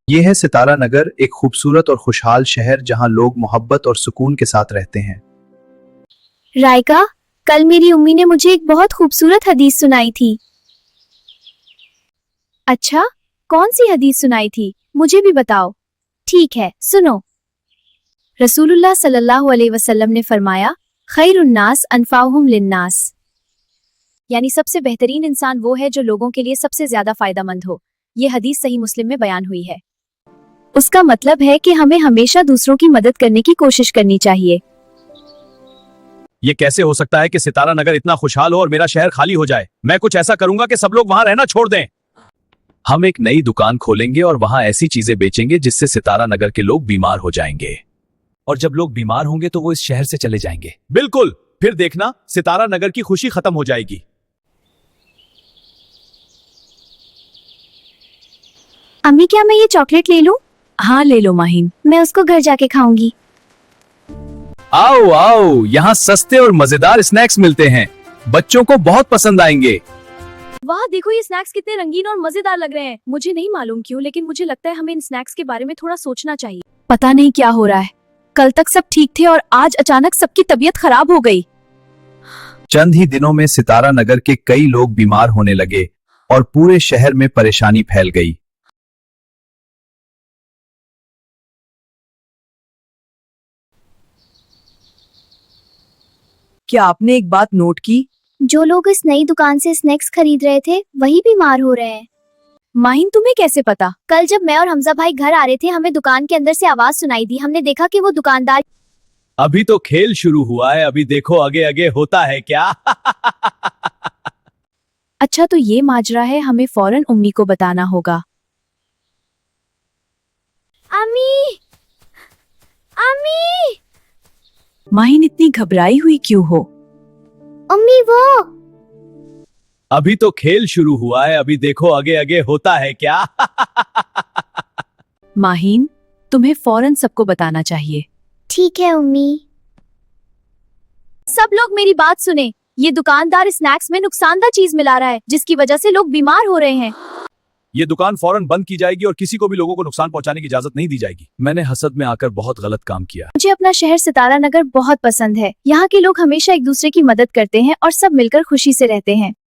ये है सितारा नगर, एक खूबसूरत और खुशहाल शहर जहां लोग मोहब्बत और सुकून के साथ रहते हैं। रायका, कल मेरी उम्मी ने मुझे एक बहुत खूबसूरत हदीस सुनाई थी। अच्छा, कौन सी हदीस सुनाई थी? मुझे भी बताओ। ठीक है, सुनो। रसूलुल्लाह सल्लल्लाहु अलैहि वसल्लम ने फरमाया, खैरुन्नास अनफाउहुम लिन्नास, यानी सबसे बेहतरीन इंसान वो है जो लोगों के लिए सबसे ज्यादा फायदेमंद हो। ये हदीस सही मुस्लिम में बयान हुई है। उसका मतलब है कि हमें हमेशा दूसरों की मदद करने की कोशिश करनी चाहिए। ये कैसे हो सकता है कि सितारा नगर इतना खुशहाल हो और मेरा शहर खाली हो जाए? मैं कुछ ऐसा करूंगा कि सब लोग वहां रहना छोड़ दें। हम एक नई दुकान खोलेंगे और वहां ऐसी चीजें बेचेंगे जिससे सितारा नगर के लोग बीमार हो जाएंगे। और जब लोग बीमार होंगे तो वो इस शहर से चले जाएंगे। बिल्कुल, फिर देखना सितारा नगर की खुशी खत्म हो जाएगी। अम्मी, क्या मैं ये चॉकलेट ले लूं? हाँ, ले लो माहिन। मैं उसको घर जाके खाऊंगी। आओ आओ, यहाँ सस्ते और मजेदार स्नैक्स मिलते हैं, बच्चों को बहुत पसंद आएंगे। वाह, देखो ये स्नैक्स कितने रंगीन और मजेदार लग रहे हैं। मुझे नहीं मालूम क्यों, लेकिन मुझे लगता है हमें इन स्नैक्स के बारे में थोड़ा सोचना चाहिए। पता नहीं क्या हो रहा है, कल तक सब ठीक थे और आज अचानक सबकी तबीयत खराब हो गई। चंद ही दिनों में सितारा नगर के कई लोग बीमार होने लगे और पूरे शहर में परेशानी फैल गई। क्या आपने एक बात नोट की? जो लोग इस नई दुकान से स्नैक्स खरीद रहे थे वही बीमार हो रहे हैं। माहिन, तुम्हें कैसे पता? कल जब मैं और हमजा भाई घर आ रहे थे, हमें दुकान के अंदर से आवाज सुनाई दी। हमने देखा कि वो दुकानदार। अभी तो खेल शुरू हुआ है, अभी देखो आगे आगे होता है क्या। अच्छा, तो ये माजरा है, हमें फौरन उम्मी को बताना होगा। अम्मी, अम्मी, माहिन इतनी घबराई हुई क्यों हो? अम्मी वो। अभी तो खेल शुरू हुआ है, अभी देखो आगे आगे होता है क्या। माहिन, तुम्हें फौरन सबको बताना चाहिए। ठीक है उम्मी। सब लोग मेरी बात सुने। ये दुकानदार स्नैक्स में नुकसानदार चीज मिला रहा है, जिसकी वजह से लोग बीमार हो रहे हैं। ये दुकान फौरन बंद की जाएगी और किसी को भी लोगों को नुकसान पहुंचाने की इजाजत नहीं दी जाएगी। मैंने हसद में आकर बहुत गलत काम किया। मुझे अपना शहर सितारा नगर बहुत पसंद है। यहाँ के लोग हमेशा एक दूसरे की मदद करते हैं और सब मिलकर खुशी से रहते हैं।